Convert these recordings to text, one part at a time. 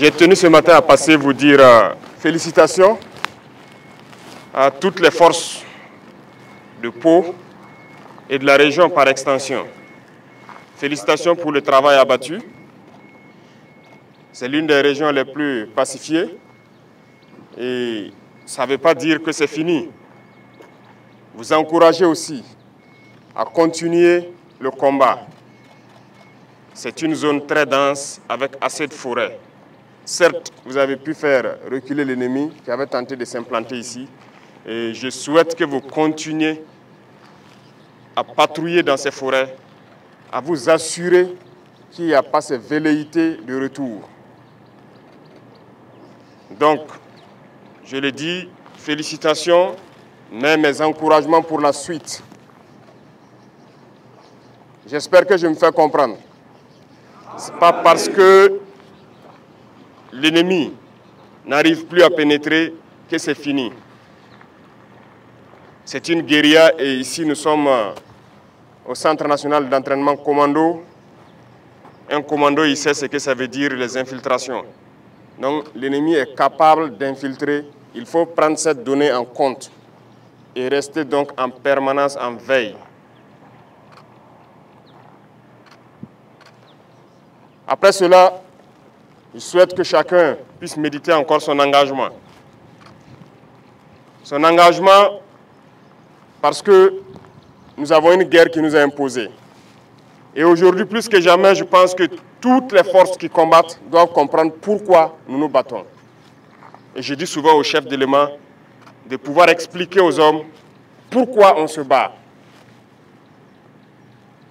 J'ai tenu ce matin à passer vous dire félicitations à toutes les forces de Pau et de la région par extension. Félicitations pour le travail abattu. C'est l'une des régions les plus pacifiées et ça ne veut pas dire que c'est fini. Vous encouragez aussi à continuer le combat. C'est une zone très dense avec assez de forêts. Certes, vous avez pu faire reculer l'ennemi qui avait tenté de s'implanter ici. Et je souhaite que vous continuiez à patrouiller dans ces forêts, à vous assurer qu'il n'y a pas ces velléités de retour. Donc, je le dis, félicitations, mais mes encouragements pour la suite. J'espère que je me fais comprendre. Ce n'est pas parce que l'ennemi n'arrive plus à pénétrer que c'est fini. C'est une guérilla et ici nous sommes au Centre national d'entraînement commando. Un commando, il sait ce que ça veut dire les infiltrations. Donc l'ennemi est capable d'infiltrer. Il faut prendre cette donnée en compte et rester donc en permanence en veille. Après cela, je souhaite que chacun puisse méditer encore son engagement. Son engagement parce que nous avons une guerre qui nous a imposée. Et aujourd'hui, plus que jamais, je pense que toutes les forces qui combattent doivent comprendre pourquoi nous nous battons. Et je dis souvent aux chefs d'éléments de pouvoir expliquer aux hommes pourquoi on se bat.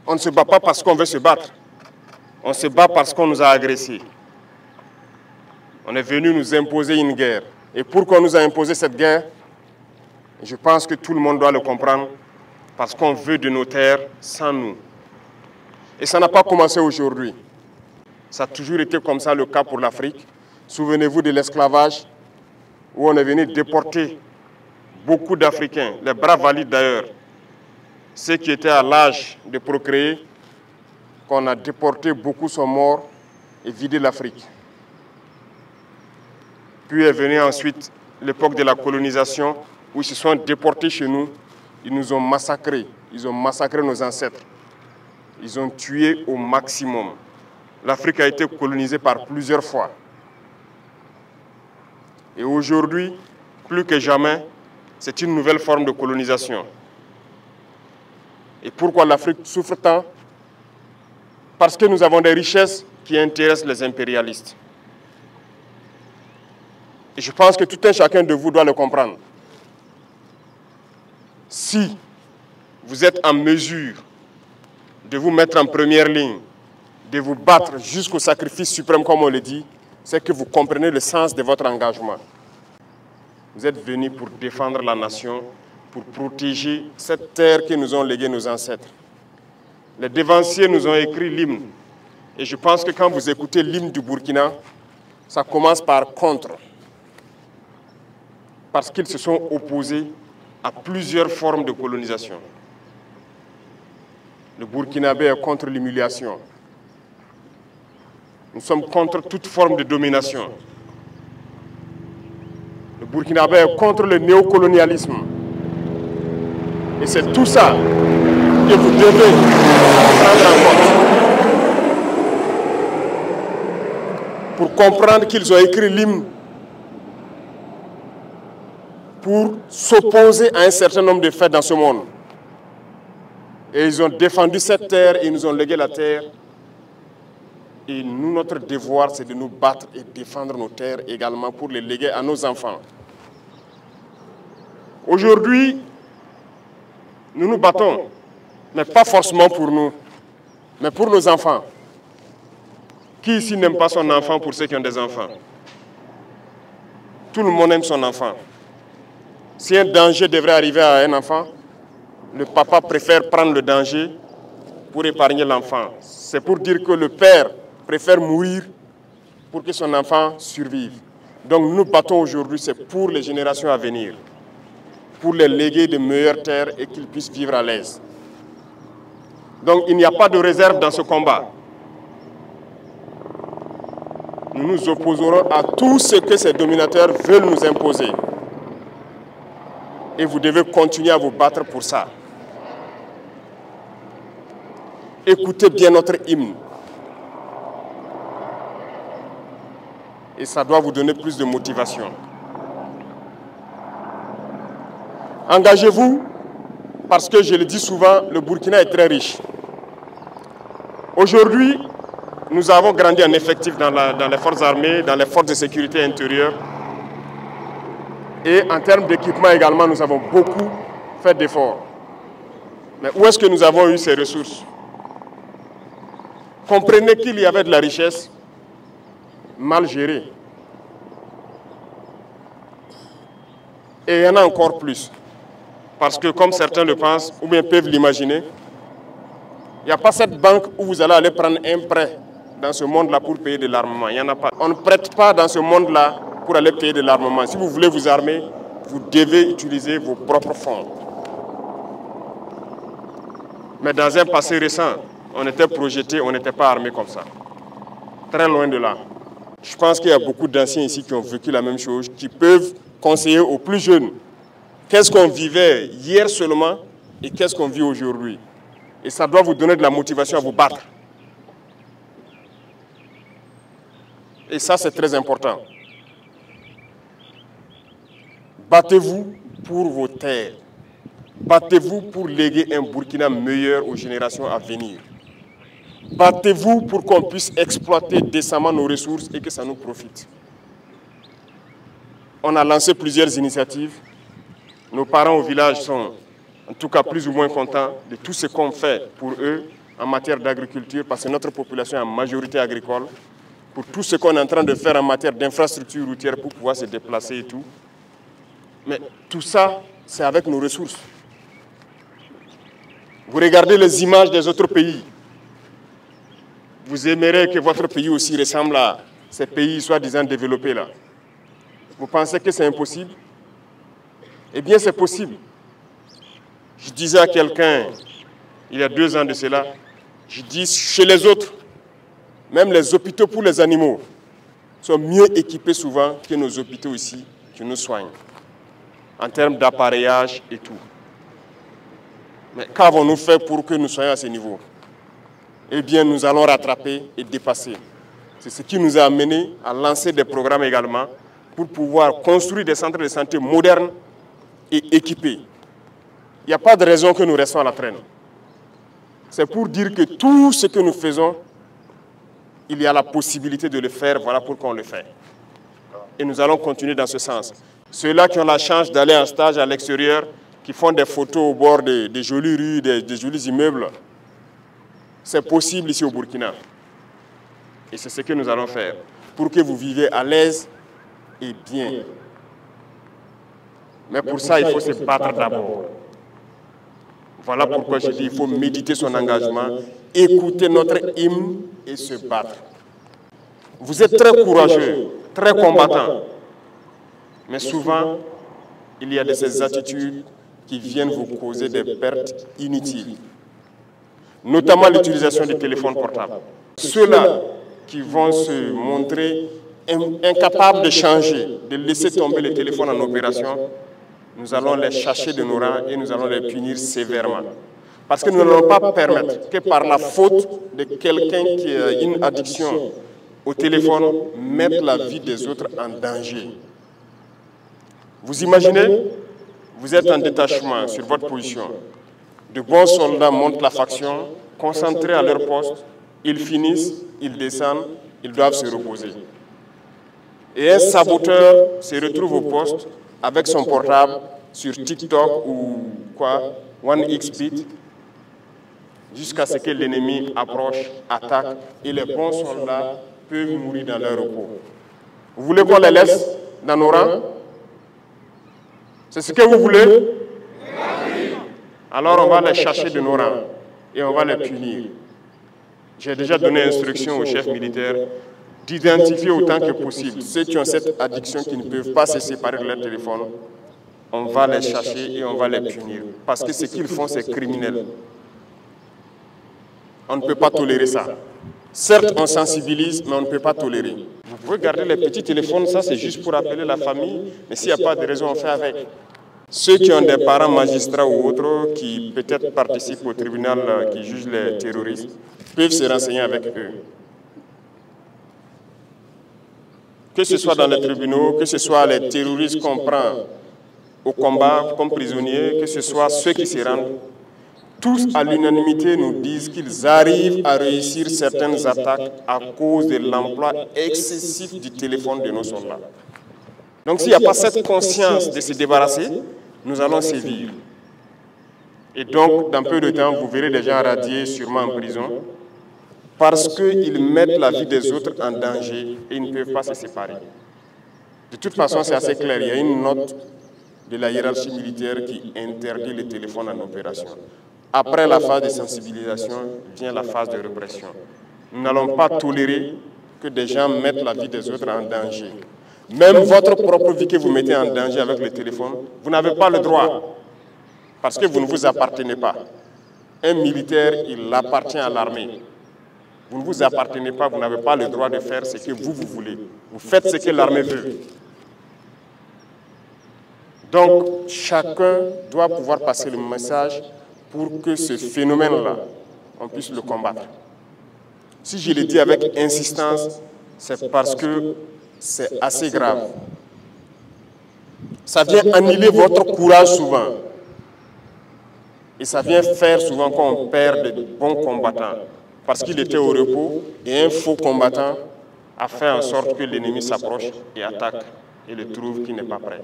On ne se bat pas parce qu'on veut se battre. On se bat parce qu'on nous a agressés. On est venu nous imposer une guerre. Et pourquoi on nous a imposé cette guerre? Je pense que tout le monde doit le comprendre. Parce qu'on veut de nos terres sans nous. Et ça n'a pas commencé aujourd'hui. Ça a toujours été comme ça le cas pour l'Afrique. Souvenez-vous de l'esclavage, où on est venu déporter beaucoup d'Africains, les braves valides d'ailleurs, ceux qui étaient à l'âge de procréer, qu'on a déportés, beaucoup sont morts et vidé l'Afrique. Puis est venue ensuite l'époque de la colonisation, où ils se sont déportés chez nous. Ils nous ont massacrés. Ils ont massacré nos ancêtres. Ils ont tué au maximum. L'Afrique a été colonisée par plusieurs fois. Et aujourd'hui, plus que jamais, c'est une nouvelle forme de colonisation. Et pourquoi l'Afrique souffre tant? Parce que nous avons des richesses qui intéressent les impérialistes. Et je pense que tout un chacun de vous doit le comprendre. Si vous êtes en mesure de vous mettre en première ligne, de vous battre jusqu'au sacrifice suprême, comme on le dit, c'est que vous comprenez le sens de votre engagement. Vous êtes venus pour défendre la nation, pour protéger cette terre que nous ont léguée nos ancêtres. Les dévanciers nous ont écrit l'hymne. Et je pense que quand vous écoutez l'hymne du Burkina, ça commence par contre. Parce qu'ils se sont opposés à plusieurs formes de colonisation. Le Burkinabé est contre l'humiliation. Nous sommes contre toute forme de domination. Le Burkinabé est contre le néocolonialisme. Et c'est tout ça que vous devez prendre en compte. Pour comprendre qu'ils ont écrit l'hymne pour s'opposer à un certain nombre de faits dans ce monde. Et ils ont défendu cette terre et ils nous ont légué la terre. Et nous, notre devoir, c'est de nous battre et défendre nos terres également pour les léguer à nos enfants. Aujourd'hui, nous nous battons, mais pas forcément pour nous, mais pour nos enfants. Qui ici n'aime pas son enfant pour ceux qui ont des enfants? Tout le monde aime son enfant. Si un danger devrait arriver à un enfant, le papa préfère prendre le danger pour épargner l'enfant. C'est pour dire que le père préfère mourir pour que son enfant survive. Donc nous nous battons aujourd'hui, c'est pour les générations à venir, pour les léguer de meilleures terres et qu'ils puissent vivre à l'aise. Donc il n'y a pas de réserve dans ce combat. nous nous opposerons à tout ce que ces dominateurs veulent nous imposer. Et vous devez continuer à vous battre pour ça. Écoutez bien notre hymne. Et ça doit vous donner plus de motivation. Engagez-vous, parce que je le dis souvent, le Burkina est très riche. Aujourd'hui, nous avons grandi en effectif dans les forces armées, dans les forces de sécurité intérieure. Et en termes d'équipement également, nous avons beaucoup fait d'efforts. Mais où est-ce que nous avons eu ces ressources? Comprenez qu'il y avait de la richesse mal gérée. Et il y en a encore plus. Parce que comme certains le pensent, ou bien peuvent l'imaginer, il n'y a pas cette banque où vous allez aller prendre un prêt dans ce monde-là pour payer de l'armement. Il n'y en a pas. On ne prête pas dans ce monde-là pour aller payer de l'armement. Si vous voulez vous armer, vous devez utiliser vos propres fonds. Mais dans un passé récent, on était projeté, on n'était pas armé comme ça. Très loin de là. Je pense qu'il y a beaucoup d'anciens ici qui ont vécu la même chose, qui peuvent conseiller aux plus jeunes. Qu'est-ce qu'on vivait hier seulement et qu'est-ce qu'on vit aujourd'hui? Et ça doit vous donner de la motivation à vous battre. Et ça, c'est très important. Battez-vous pour vos terres. Battez-vous pour léguer un Burkina meilleur aux générations à venir. Battez-vous pour qu'on puisse exploiter décemment nos ressources et que ça nous profite. On a lancé plusieurs initiatives. Nos parents au village sont en tout cas plus ou moins contents de tout ce qu'on fait pour eux en matière d'agriculture, parce que notre population est en majorité agricole, pour tout ce qu'on est en train de faire en matière d'infrastructures routières pour pouvoir se déplacer et tout. Mais tout ça, c'est avec nos ressources. Vous regardez les images des autres pays. Vous aimerez que votre pays aussi ressemble à ces pays soi-disant développés là. Vous pensez que c'est impossible? Eh bien, c'est possible. Je disais à quelqu'un, il y a 2 ans de cela, je dis chez les autres, même les hôpitaux pour les animaux sont mieux équipés souvent que nos hôpitaux ici qui nous soignent, en termes d'appareillage et tout. Mais qu'avons-nous fait pour que nous soyons à ce niveau? Eh bien, nous allons rattraper et dépasser. C'est ce qui nous a amené à lancer des programmes également pour pouvoir construire des centres de santé modernes et équipés. Il n'y a pas de raison que nous restons à la traîne. C'est pour dire que tout ce que nous faisons, il y a la possibilité de le faire, voilà pourquoi on le fait. Et nous allons continuer dans ce sens. Ceux-là qui ont la chance d'aller en stage à l'extérieur, qui font des photos au bord des jolies rues, des jolis immeubles, c'est possible ici au Burkina. Et c'est ce que nous allons faire, pour que vous viviez à l'aise et bien. Mais pour ça, il faut se battre d'abord. Voilà pourquoi je dis qu'il faut méditer son engagement, écouter notre hymne et se battre. Vous êtes très courageux, très combattants. Mais souvent, il y a de ces attitudes qui viennent vous causer des pertes inutiles. Notamment l'utilisation des téléphones portables. Ceux-là qui vont se montrer incapables de changer, de laisser tomber les téléphones en opération, nous allons les chasser de nos rangs et nous allons les punir sévèrement. Parce que nous n'allons pas permettre que par la faute de quelqu'un qui a une addiction au téléphone, mettre la vie des autres en danger. Vous imaginez, vous êtes en détachement sur votre position. De bons soldats montent la faction, concentrés à leur poste, ils finissent, ils descendent, ils doivent se reposer. Et un saboteur se retrouve au poste avec son portable sur TikTok ou quoi, OneXBit, jusqu'à ce que l'ennemi approche, attaque, et les bons soldats peuvent mourir dans leur repos. Vous voulez qu'on les laisse dans nos rangs? C'est ce que vous voulez? Alors on va les chercher de nos rangs et on va les punir. J'ai déjà donné instruction aux chefs militaires d'identifier autant que possible ceux qui ont cette addiction, qui ne peuvent pas se séparer de leur téléphone. On va les chercher et on va les punir. Parce que ce qu'ils font, c'est criminel. On ne peut pas tolérer ça. Certes, on sensibilise, mais on ne peut pas tolérer. Vous Vous regardez les petits téléphones, ça c'est juste pour appeler la famille, mais s'il n'y a pas de raison, on fait avec. Ceux qui ont des parents magistrats ou autres qui peut-être participent au tribunal qui juge les terroristes peuvent se renseigner avec eux. Que ce soit dans les tribunaux, que ce soit les terroristes qu'on prend au combat comme prisonniers, que ce soit ceux qui se rendent, tous à l'unanimité nous disent qu'ils arrivent à réussir certaines attaques à cause de l'emploi excessif du téléphone de nos soldats. Donc s'il n'y a pas cette conscience de se débarrasser, nous allons sévir. Et donc, dans peu de temps, vous verrez des gens radiés sûrement en prison parce qu'ils mettent la vie des autres en danger et ils ne peuvent pas se séparer. De toute façon, c'est assez clair. Il y a une note de la hiérarchie militaire qui interdit les téléphones en opération. Après la phase de sensibilisation vient la phase de répression. Nous n'allons pas tolérer que des gens mettent la vie des autres en danger. Même votre propre vie que vous mettez en danger avec le téléphone, vous n'avez pas le droit parce que vous ne vous appartenez pas. Un militaire, il appartient à l'armée. Vous ne vous appartenez pas, vous n'avez pas le droit de faire ce que vous voulez. Vous faites ce que l'armée veut. Donc, chacun doit pouvoir passer le message pour que ce phénomène-là, on puisse le combattre. Si je le dis avec insistance, c'est parce que c'est assez grave. Ça vient annihiler votre courage souvent. Et ça vient faire souvent qu'on perd de bons combattants. Parce qu'il était au repos et un faux combattant a fait en sorte que l'ennemi s'approche et attaque et le trouve qu'il n'est pas prêt.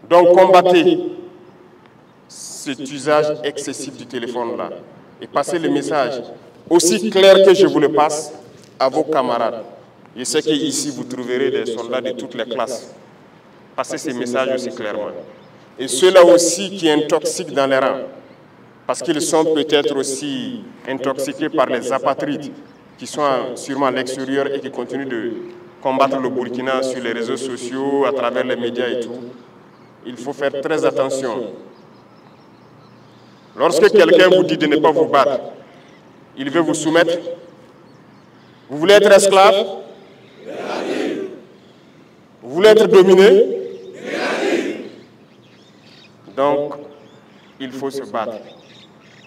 Donc combattez cet usage excessif du téléphone-là et passez le message aussi clair que je vous le passe à vos camarades. Je sais qu'ici vous trouverez des soldats de toutes les classes. Passez ces messages aussi clairement. Et ceux-là aussi qui intoxiquent dans les rangs, parce qu'ils sont peut-être aussi intoxiqués par les apatrides qui sont sûrement à l'extérieur et qui continuent de combattre le Burkina sur les réseaux sociaux, à travers les médias et tout. Il faut faire très attention. Lorsque quelqu'un vous dit de ne pas vous battre, il veut vous soumettre. Vous voulez être esclave? Vous voulez être dominé? Donc, il faut se battre.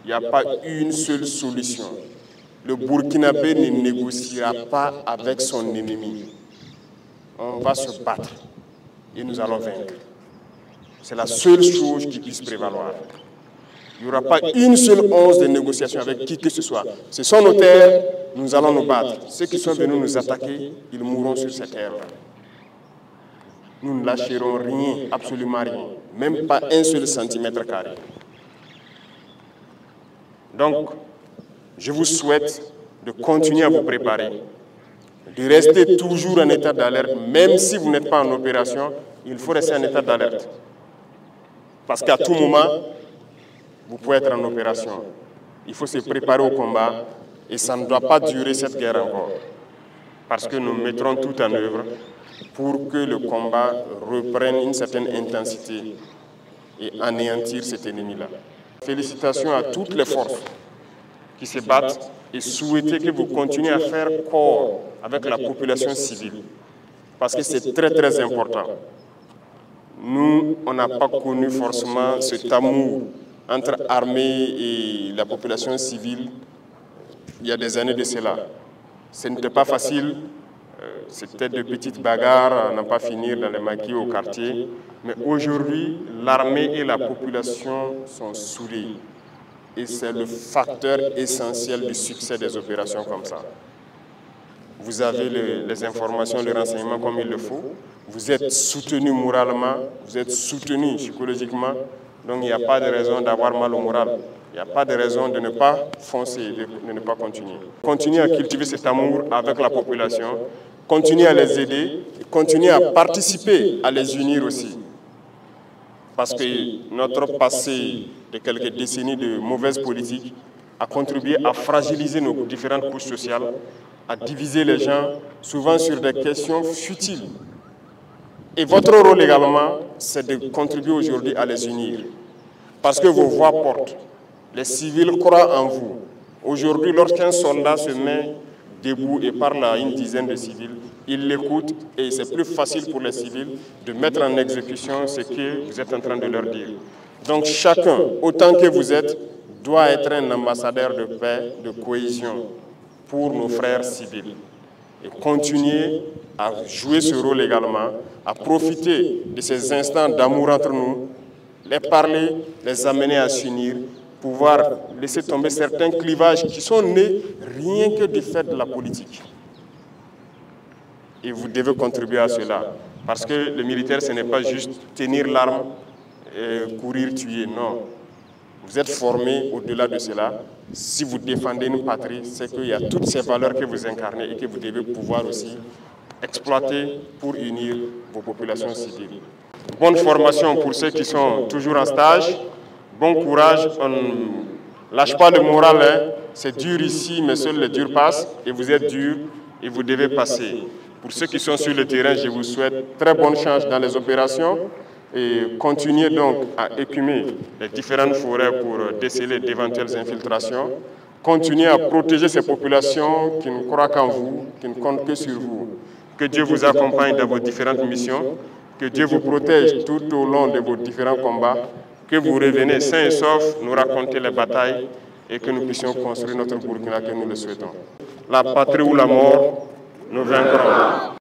Il n'y a pas une seule solution. Le Burkinabé ne négociera pas avec son ennemi. On va se battre et nous allons vaincre. C'est la seule chose qui puisse prévaloir. Il n'y aura pas une seule once de négociation avec qui que ce soit. Ce sont nos terres, nous allons nous battre. Ceux qui sont venus nous attaquer, ils mourront sur ces terres-là. Nous ne lâcherons rien, absolument rien. Même pas un seul centimètre carré. Donc, je vous souhaite de continuer à vous préparer, de rester toujours en état d'alerte, même si vous n'êtes pas en opération, il faut rester en état d'alerte. Parce qu'à tout moment, vous pouvez être en opération. Il faut se préparer au combat et ça ne doit pas durer cette guerre encore. Parce que nous mettrons tout en œuvre pour que le combat reprenne une certaine intensité et anéantir cet ennemi-là. Félicitations à toutes les forces qui se battent et souhaiter que vous continuez à faire corps avec la population civile. Parce que c'est très très important. Nous, on n'a pas connu forcément cet amour entre armée et la population civile il y a des années de cela. Ce n'était pas facile, c'était de petites bagarres à n'en pas finir dans les maquis au quartier. Mais aujourd'hui, l'armée et la population sont soudées. Et c'est le facteur essentiel du succès des opérations comme ça. Vous avez les informations, les renseignements comme il le faut. Vous êtes soutenu moralement, vous êtes soutenu psychologiquement. Donc il n'y a pas de raison d'avoir mal au moral. Il n'y a pas de raison de ne pas foncer, de ne pas continuer. Continuez à cultiver cet amour avec la population. Continuez à les aider. Continuez à participer, à les unir aussi. Parce que notre passé de quelques décennies de mauvaise politique a contribué à fragiliser nos différentes couches sociales, à diviser les gens, souvent sur des questions futiles. Et votre rôle également, c'est de contribuer aujourd'hui à les unir. Parce que vos voix portent. Les civils croient en vous. Aujourd'hui, lorsqu'un soldat se met debout et parle à une dizaine de civils, ils l'écoutent et c'est plus facile pour les civils de mettre en exécution ce que vous êtes en train de leur dire. Donc chacun, autant que vous êtes, doit être un ambassadeur de paix, de cohésion pour nos frères civils. Et continuer à jouer ce rôle également, à profiter de ces instants d'amour entre nous, les parler, les amener à s'unir, pouvoir laisser tomber certains clivages qui sont nés rien que du fait de la politique. Et vous devez contribuer à cela. Parce que le militaire, ce n'est pas juste tenir l'arme et courir, tuer, non. Vous êtes formés au-delà de cela. Si vous défendez une patrie, c'est qu'il y a toutes ces valeurs que vous incarnez et que vous devez pouvoir aussi exploiter pour unir vos populations civiles. Bonne formation pour ceux qui sont toujours en stage. Bon courage. On ne lâche pas le moral. Hein. C'est dur ici, mais seuls les durs passent. Et vous êtes dur et vous devez passer. Pour ceux qui sont sur le terrain, je vous souhaite très bonne chance dans les opérations. Et continuez donc à écumer les différentes forêts pour déceler d'éventuelles infiltrations. Continuez à protéger ces populations qui ne croient qu'en vous, qui ne comptent que sur vous. Que Dieu vous accompagne dans vos différentes missions, que Dieu vous protège tout au long de vos différents combats, que vous revenez sains et saufs, nous raconter les batailles et que nous puissions construire notre Burkina que nous le souhaitons. La patrie ou la mort, nous vaincrons.